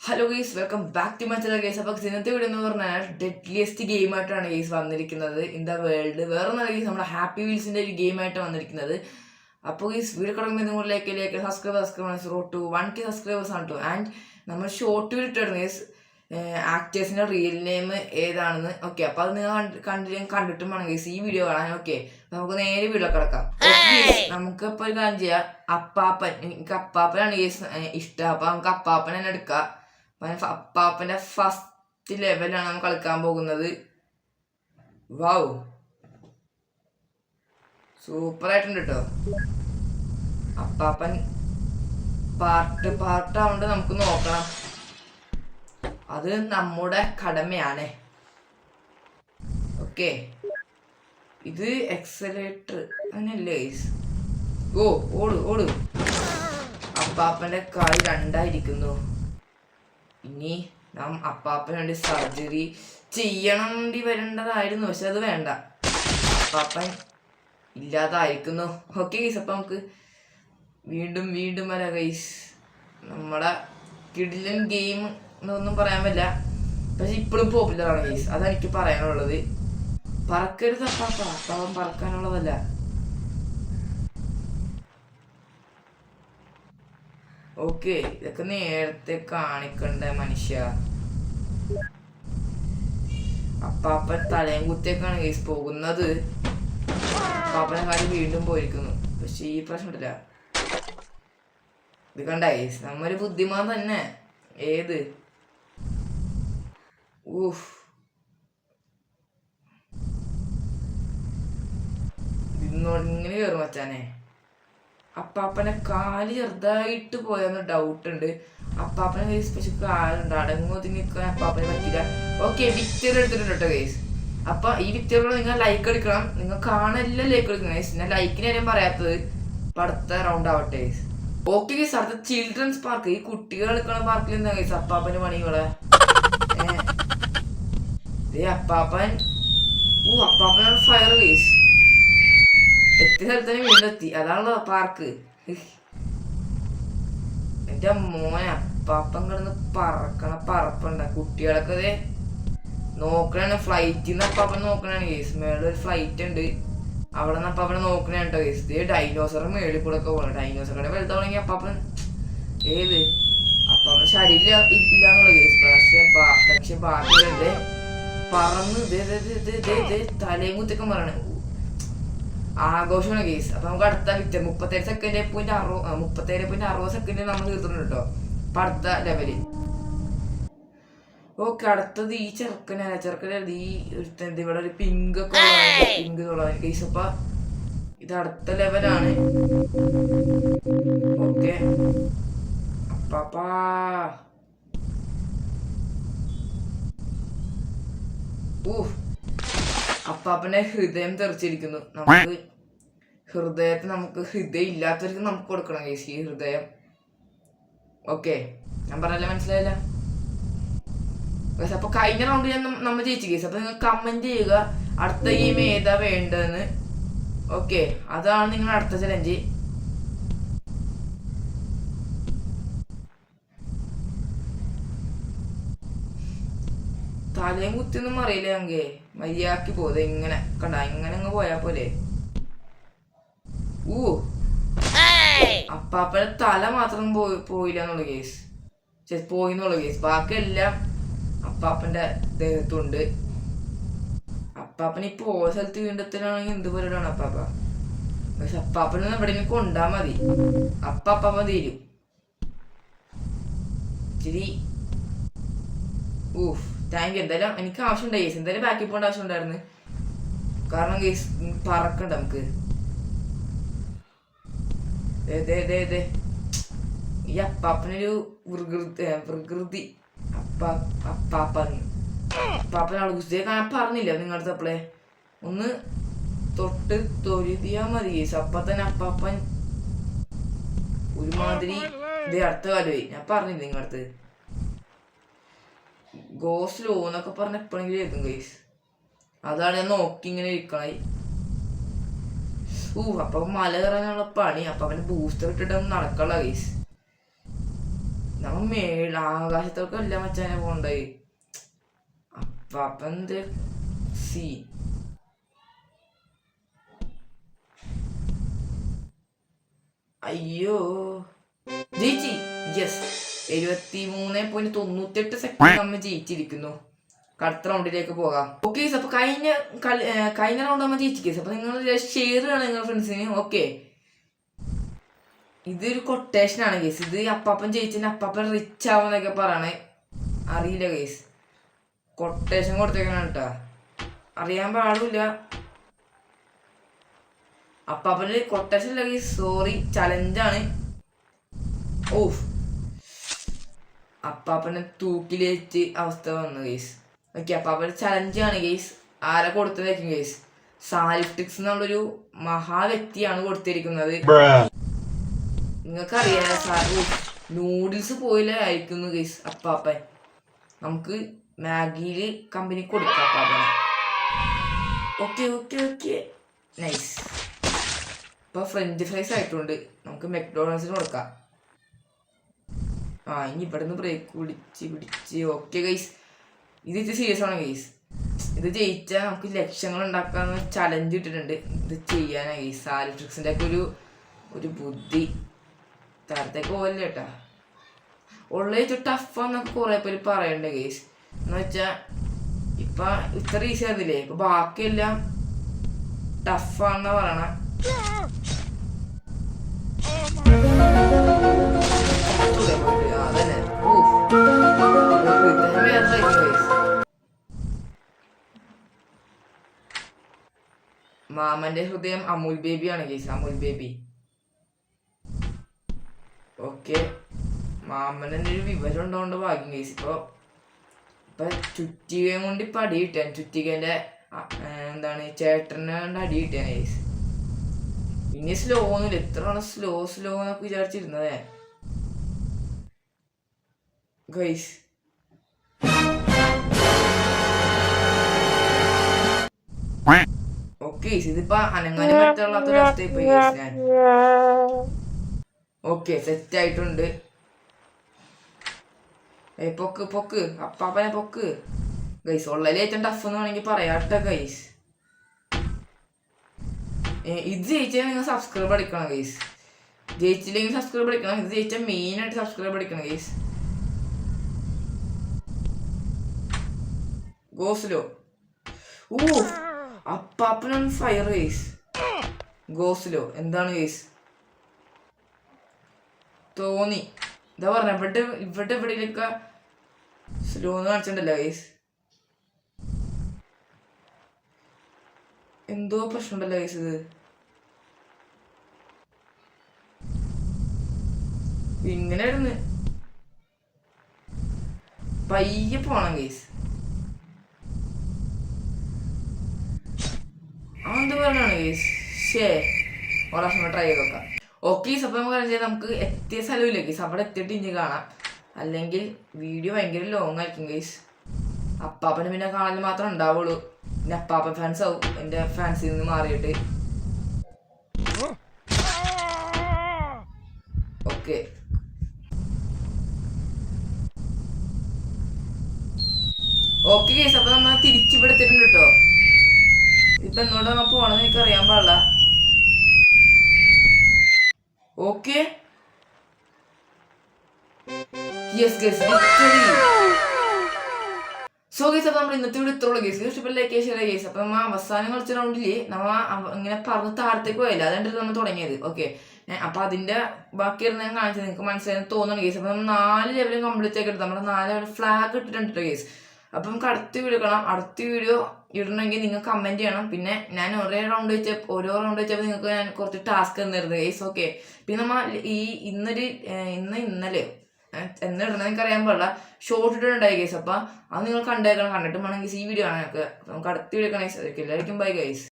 Hello guys, welcome back to my channel guys. അപ്പോൾ ഇന്നത്തെ video എന്ന് പറഞ്ഞാൽ ഡെഡ്ലിയസ്റ്റ് ഗെയിമായിട്ടാണ് ഗൈസ് വന്നിരിക്കുന്നത് ഇൻ ദ വേൾഡ്. വേറെ ഒന്നല്ല ഗൈസ്, നമ്മുടെ ഹാപ്പി വീൽസിൻ്റെ ഒരു ഗെയിമായിട്ട് വന്നിരിക്കുന്നത്. അപ്പോൾ ഗൈസ് വീഡിയോ കിടക്കുമ്പോൾ നിങ്ങളിലേക്ക് subscribers road to 1K subscribers ആണ് ടു. ആൻഡ് നമ്മൾ ഷോർട്ട് വീഡിയോ ഇട്ടായിരുന്നു ഗൈസ്, ആക്ടേഴ്സിൻ്റെ റിയൽ നെയിം ഏതാണെന്ന്. ഓക്കെ, അപ്പോൾ അത് നിങ്ങൾ കണ്ടിട്ടും വേണം ഗൈസ് ഈ വീഡിയോ കാണാൻ. ഓക്കെ, നമുക്ക് നേരെ വീഡിയോ കിടക്കാം. നമുക്കിപ്പോൾ ഒരു കാര്യം ചെയ്യാം. അപ്പാപ്പൻ, എനിക്ക് അപ്പാപ്പനാണ് ഗൈസ് ഇഷ്ടം. അപ്പോൾ നമുക്ക് അപ്പാപ്പൻ തന്നെ എടുക്കാം. അപ്പാപ്പൻ്റെ ഫസ്റ്റ് ലെവലാണ് നമ്മൾ കളിക്കാൻ പോകുന്നത്. വൗ, സൂപ്പറായിട്ടുണ്ട് കേട്ടോ. അപ്പാപ്പൻ പാർട്ടാവുകൊണ്ട് നമുക്ക് നോക്കണം, അത് നമ്മുടെ കടമയാണ്. ഓക്കെ, ഇത് എക്സലേറ്റർ അങ്ങനെയല്ലേ? ഓ, ഓട്. അപ്പാപ്പൻ്റെ കാല് രണ്ടായിരിക്കുന്നു. ഇനി നാം അപ്പാപ്പന് വേണ്ടി സർജറി ചെയ്യണമെണ്ടി വരേണ്ടതായിരുന്നു, പക്ഷെ അത് വേണ്ട, അപ്പാപ്പൻ ഇല്ലാതായിരിക്കുന്നു. ഓക്കെ ഗൈസ്, അപ്പം നമുക്ക് വീണ്ടും വരാ ഗൈസ്. നമ്മുടെ കിഡിലൻ ഗെയിം എന്നൊന്നും പറയാൻ പറ്റില്ല, പക്ഷെ ഇപ്പോഴും പോപ്പുലറാണ് ഗൈസ്, അതാണ് എനിക്ക് പറയാനുള്ളത്. പറക്കരുത് അപ്പാപ്പൻ പറക്കാനുള്ളതല്ല. ഓക്കെ, ഇതൊക്കെ നേരത്തെ കാണിക്കണ്ട മനുഷ്യ. അപ്പാപ്പൻ തലയും കുത്തിയൊക്കെയാണ് ഗൈസ് പോകുന്നത്. അപ്പാപ്പനെ കാര്യം വീണ്ടും പോയിരിക്കുന്നു, പക്ഷെ ഈ പ്രശ്നമില്ല. ഇത് കണ്ട ഗൈസ്, നമ്മൊരു ബുദ്ധിമാൻ തന്നെ. ഏത് ഊഫ്, ഇങ്ങനെ കയറും മച്ചാനെ. അപ്പാപ്പനെ കാല് ചെറുതായിട്ട് പോയെന്ന് ഡൗട്ട് ഉണ്ട്. അപ്പാപ്പനെ ഗൈസ് പക്ഷെ കാലുണ്ട്, അടങ്ങുന്നതിനൊക്കെ അപ്പാപ്പനെ പറ്റില്ല. ഓക്കെ, വിക്ടറി എടുത്തിട്ടുണ്ട് കേട്ടോ ഗൈസ്. അപ്പൊ ഈ വിക്ടറികൾ നിങ്ങൾ ലൈക്ക് എടുക്കണം, നിങ്ങൾ കാണാനെല്ലാം ലൈക്ക് എടുക്കണം ഗൈസ്. ഞാൻ ലൈക്കിന് കാര്യം പറയാത്തത്, അടുത്ത റൗണ്ട് ആവട്ടെ ഗൈസ്. ഓക്കെ ഗൈസ്, അടുത്ത ചിൽഡ്രൻസ് പാർക്ക്. ഈ കുട്ടികൾ കളിക്കണ പാർക്കിൽ എന്താ ഗൈസ് അപ്പാപ്പന്റെ പണികളെ. അപ്പാപ്പൻ അപ്പാപ്പനാണ് ഫയർ ഗൈസ്. എത്തിയ സ്ഥലത്തന്നെ വീണ്ടെത്തി, അതാണല്ലോ പാർക്ക്. എന്റെ മോനെ, അപ്പാപ്പൻ കിടന്ന് പറപ്പുണ്ട. കുട്ടികളൊക്കെ അതെ നോക്കണാണ്, ഫ്ലൈറ്റിൽ നിന്ന് അപ്പാപ്പൻ നോക്കണാണ് കേസ്. മേളിൽ ഒരു ഫ്ലൈറ്റ് ഉണ്ട്, അവിടെ നിന്ന് അപ്പാപ്പനെ നോക്കണേ കേട്ടോ കേസ്. ഇതേ ഡൈനോസറുടെ മേളിൽ കൂടെ ഒക്കെ പോകണം. ഡൈനോസറുടെ വലുതാവണമെങ്കിൽ അപ്പാപ്പൻ അപ്പാപ്പൻ ശരീരം ഇല്ലാന്നുള്ള കേസ്. പക്ഷെ ബാക്കി പറന്ന് തലയും കുത്തിയൊക്കെ പറയണേ. ആഘോഷമാണ് കേസ്. അപ്പൊ നമുക്ക് അടുത്ത വിക്ടർ 37.60 സെക്കൻഡ് നമ്മൾ തീർത്തിട്ടുണ്ട് കേട്ടോ. അപ്പൊ അടുത്ത ലെവല്. ഓക്കെ, അടുത്തത് ഈ ചെറുക്കനാണ്. ഈ ഇവിടെ ഒരു പിങ്ക് കേസ്. അപ്പൊ ഇത് അടുത്ത ലെവലാണ്. ഓക്കെ, അപ്പാപ്പന്റെ ഹൃദയം തെറിച്ചിരിക്കുന്നു. നമുക്ക് ഹൃദയം ഇല്ലാത്തവർക്ക് നമുക്ക് കൊടുക്കണം ഗൈസ് ഈ ഹൃദയം. ഓക്കെ, ഞാൻ പറഞ്ഞല്ലേ, മനസ്സിലായില്ല? അപ്പൊ കഴിഞ്ഞ റൗണ്ടിൽ നമ്മൾ ജയിച്ചു ഗൈസ്. അപ്പൊ നിങ്ങൾ കമന്റ് ചെയ്യുക അടുത്ത ഗെയിം ഏതാ വേണ്ടതെന്ന്. ഓക്കെ, അതാണ് നിങ്ങളുടെ അടുത്ത ചലഞ്ച്. തലയും കുത്തിയൊന്നും അറിയില്ല ഞങ്ങേ. മര്യാദക്ക് പോതെ ഇങ്ങനെ കണ്ട, ഇങ്ങനെ അങ്ങ് പോയാ പോലെ. അപ്പാപ്പന്റെ തല മാത്രം പോയില്ല എന്നുള്ള കേസ്, പോയിന്നുള്ള കേസ്. ബാക്കി എല്ലാം അപ്പാപ്പന്റെ ദേഹത്തുണ്ട്. അപ്പാപ്പൻ ഇപ്പൊ ഓരോ സ്ഥലത്ത് വീണ്ടെത്തലാണെങ്കിൽ എന്ത് പരിപാടിയാണ് അപ്പാപ്പ. പക്ഷെ അപ്പാപ്പനൊന്നും എവിടെ കൊണ്ടാ മതി, അപ്പാപ്പൻ തീരും. ഇച്ചിരി താങ്ക് യു. എന്തായാലും എനിക്ക് ആവശ്യമുണ്ടായി കേസ്, എന്തായാലും ബാക്കി പോകേണ്ട ആവശ്യം ഉണ്ടായിരുന്നു. കാരണം കേസ് പറക്കണ്ട നമുക്ക്. ഈ അപ്പാപ്പനൊരു പ്രകൃതി. അപ്പാപ്പനാൾ ഗുസ്തിയെ കാണാൻ പറഞ്ഞില്ല നിങ്ങളുടെ അപ്പളെ. ഒന്ന് തൊട്ട് തൊഴുതിയാ മതി കേസ്, അപ്പൊ തന്നെ അപ്പാപ്പൻ ഒരുമാതിരി. അടുത്ത കാലമായി ഞാൻ പറഞ്ഞില്ല നിങ്ങളടുത്ത്. ഗോ സ്ലോ എന്നൊക്കെ പറഞ്ഞ എപ്പോഴെങ്കിലും എഴുതും ഗൈസ്, അതാണ് ഞാൻ നോക്കി ഇങ്ങനെ ഇരിക്കണേ. അപ്പൊ മല കയറാനുള്ള പണി. അപ്പൊ അവന് ബൂസ്റ്റർ ഇട്ടിട്ട് നടക്കള്ള ഗൈസ്. നമ്മ ആകാശത്തൊക്കെ അല്ല മച്ചാനെ പോണ്ടായി. അപ്പാപ്പന്റെ സി അയ്യോ ജയിച്ചി. യെസ്, 73.98 സെക്കൻഡ് നമ്മൾ ജയിച്ചിരിക്കുന്നു. അടുത്ത റൗണ്ടിലേക്ക് പോകാം. ഓക്കെ, അപ്പൊ കഴിഞ്ഞ റൗണ്ട് നമ്മൾ ജയിച്ചു കേസ്. അപ്പൊ നിങ്ങൾ ഷെയർ ചെയ്യണം നിങ്ങളുടെ ഫ്രണ്ട്സിന്. ഓക്കെ, ഇതൊരു കൊട്ടേഷൻ ആണ് കേസ്. ഇത് അപ്പാപ്പൻ ജയിച്ചതിന് അപ്പാപ്പൻ റിച്ച് ആവുന്നൊക്കെ പറയണേ. അറിയില്ല കേസ്, കൊട്ടേഷൻ കൊടുത്തേക്കണം കേട്ടോ. അറിയാൻ പാടില്ല. അപ്പാപ്പന് കൊട്ടേഷൻ ഇല്ല കേസ്, സോറി, ചലഞ്ചാണ്. ഓഫ്, അപ്പാപ്പനെ തൂക്കിലേറ്റ് അവസ്ഥ വന്നു കേസ്. ഓക്കെ, അപ്പാപ്പന് ചലഞ്ചാണ് കേസ്. ആരെ കൊടുത്തതായിരിക്കും കേസ്? സാലിഫ്റ്റിക്സ് എന്നുള്ളൊരു മഹാവ്യക്തിയാണ് കൊടുത്തിരിക്കുന്നത്. നിങ്ങൾക്കറിയാലോ, നൂഡിൽസ് പോയില്ല അയക്കുന്നു കേസ് അപ്പാപ്പൻ. നമുക്ക് മാഗിയിൽ കമ്പനി കൊടുക്കാം അപ്പാപ്പനെ. Okay okay okay, nice. ഇപ്പൊ ഫ്രഞ്ച് ഫ്രൈസ് ആയിട്ടുണ്ട്, നമുക്ക് മെക്ഡോണൾഡ്സിന് കൊടുക്കാം. ഇനി ഇവിടെ നിന്ന് ബ്രേക്ക് പിടിച്ച്. ഓക്കെ ഗൈസ്, ഇത് സീരിയസ് ആണ് ഗൈസ്. ഇത് ജയിച്ചാൽ നമുക്ക് ലക്ഷങ്ങൾ ഉണ്ടാക്കാന്ന് ചലഞ്ച് ഇട്ടിട്ടുണ്ട്. ഇത് ചെയ്യാനാ ഗൈസ്. സാലിട്രിക്സിൻ്റെ ഒക്കെ ഒരു ബുദ്ധി തരത്തേക്ക് പോകല്ലേ കേട്ടാ. ഉള്ള ടഫാന്നൊക്കെ കുറെ പേര് പറയണ്ടേ ഗൈസ്. എന്ന് വെച്ചാൽ ഇപ്പൊ ഇത്ര ഈസി ആയിരുന്നില്ലേ, ഇപ്പൊ ബാക്കിയെല്ലാം ടഫാന്നാ പറയണ. അതന്നെ മാമന്റെ ഹൃദയം അമൂൽ ബേബിയാണ് കേസ്, അമൂൽ ബേബി. ഓക്കെ, മാമന് ഒരു വിവരം ഉണ്ടോണ്ട് ഭാഗ്യം കേസ്. ഇപ്പൊ ചുറ്റികയും കൊണ്ട് ഇപ്പൊ അടി കിട്ടാൻ, ചുറ്റികന്റെ എന്താണ് ചേട്ടനെ കൊണ്ട് അടി കിട്ടാൻ കേസ്. ഇനി സ്ലോ ഒന്നുമില്ല, എത്ര സ്ലോ എന്നൊക്കെ വിചാരിച്ചിരുന്നതേ ഗൈസ്. ഓക്കെ, ഇതിപ്പോ അനങ്ങാനും പറ്റാത്തൊരവസ്ഥയായി പോയി ഞാൻ. ഓക്കെ, സെറ്റ് ആയിട്ടുണ്ട്. പൊക്ക് അപ്പാപ്പനെ പൊക്ക് ഗൈസ്. ഉള്ളതിൽ ഏറ്റവും ടഫ് എന്ന് വേണമെങ്കിൽ പറയാട്ടെ ഗൈസ്. ഇത് ജയിച്ചാൽ നിങ്ങൾ സബ്സ്ക്രൈബ് അടിക്കണം ഗൈസ്. ജയിച്ചില്ലെങ്കിൽ സബ്സ്ക്രൈബ് അടിക്കണം. ഇത് ജയിച്ചാൽ മെയിനായിട്ട് സബ്സ്ക്രൈബ് അടിക്കണം ഗൈസ്. ഗോസ്ലോ, അപ്പാപ്പൻ ഫയർ ഗൈസ്. ഗോസ്ലോ എന്താണ് ഗൈസ്? തോന്നി ഇതാ പറഞ്ഞ ഇവിടെ എവിടെയൊക്കെ സ്ലോ എന്ന് കാണിച്ചിട്ടുണ്ടല്ലോ ഗൈസ്. എന്തോ പ്രശ്നമുണ്ടല്ലോ ഗൈസ്. ഇത് ഇങ്ങനെ ആയിരുന്നു, പയ്യെ പോണം ഗൈസ്. എന്ത് പറയണാണ് ഗൈസ്? ഒരാവശ്യം ട്രൈ ചെയ്ത് നോക്കാം. ഓക്കെ, അപ്പൊ നമുക്ക് എത്തിയ സ്ഥലമില്ല ഗൈസ്. അവിടെ എത്തിയിട്ട് ഇനി കാണാം, അല്ലെങ്കിൽ വീഡിയോ ഭയങ്കര ലോങ് ആയിരിക്കും ഗൈസ്. അപ്പാപ്പന് പിന്നെ കാണാൻ മാത്രം ഉണ്ടാവുള്ളൂ. പിന്നെ അപ്പാപ്പൻ ഫാൻസ് ആവും എൻ്റെ ഫാൻസിൽ നിന്ന് മാറിയിട്ട്. ഓക്കെ, ഓക്കെ ഗൈസ്, അപ്പൊ നമ്മൾ തിരിച്ചിവിടെ എത്തിയിട്ടുണ്ട് കേട്ടോ. ഇപ്പൊ എന്നോട് നമ്മ പോണെന്ന് എനിക്ക് അറിയാൻ പാടില്ല. Okay, yes guys, victory. So guys, അപ്പൊ നമ്മൾ ഇന്നത്തെ വീഡിയോ ഇത്രയുള്ളൂ ഗൈസ്. ഇഷ്ടപ്പെട്ടില്ല ഷെയർ ഗൈസ്. അപ്പൊ നമ്മ അവസാനം കളിച്ച റൗണ്ടില് നമ്മ ഇങ്ങനെ പറഞ്ഞ് താഴത്തേക്ക് പോയില്ല, അതുകൊണ്ടത് നമ്മൾ തുടങ്ങിയത്. ഓക്കെ, അപ്പൊ അതിന്റെ ബാക്കിയായിരുന്നു ഞാൻ കാണിച്ചത്. നിങ്ങൾക്ക് മനസ്സിലായെന്ന് തോന്നുന്നു ഗൈസ്. അപ്പൊ നമ്മൾ 4 ലെവലും കംപ്ലീറ്റ് ആക്കി എടുത്തു. നമ്മുടെ 4 ലെവൽ ഫ്ലാഗ് ഇട്ടിട്ടുണ്ട് ഗൈസ്. അപ്പൊ നമുക്ക് അടുത്ത വീഡിയോ കാണാം. അടുത്ത വീഡിയോ ഇടണമെങ്കിൽ നിങ്ങൾ കമന്റ് ചെയ്യണം. പിന്നെ ഞാൻ ഓരോ റൗണ്ട് വെച്ചപ്പോൾ നിങ്ങൾക്ക് ഞാൻ കുറച്ച് ടാസ്ക് തന്നിരുന്നു ഗൈസ്. ഓക്കെ, പിന്നെ നമ്മ ഇന്നലെ എന്ന് ഇടണം എനിക്ക് അറിയാൻ പാടില്ല, ഷോർട്ട് ഇട്ടിട്ടുണ്ടായി ഗൈസ്. അപ്പൊ അത് നിങ്ങൾ കണ്ടേക്കണം. കണ്ടിട്ട് വേണമെങ്കിൽ ഈ വീഡിയോ കാണാനൊക്കെ. നമുക്ക് അടുത്ത വീഡിയോ കാണാൻ എല്ലാവർക്കും ബൈ ഗൈസ്.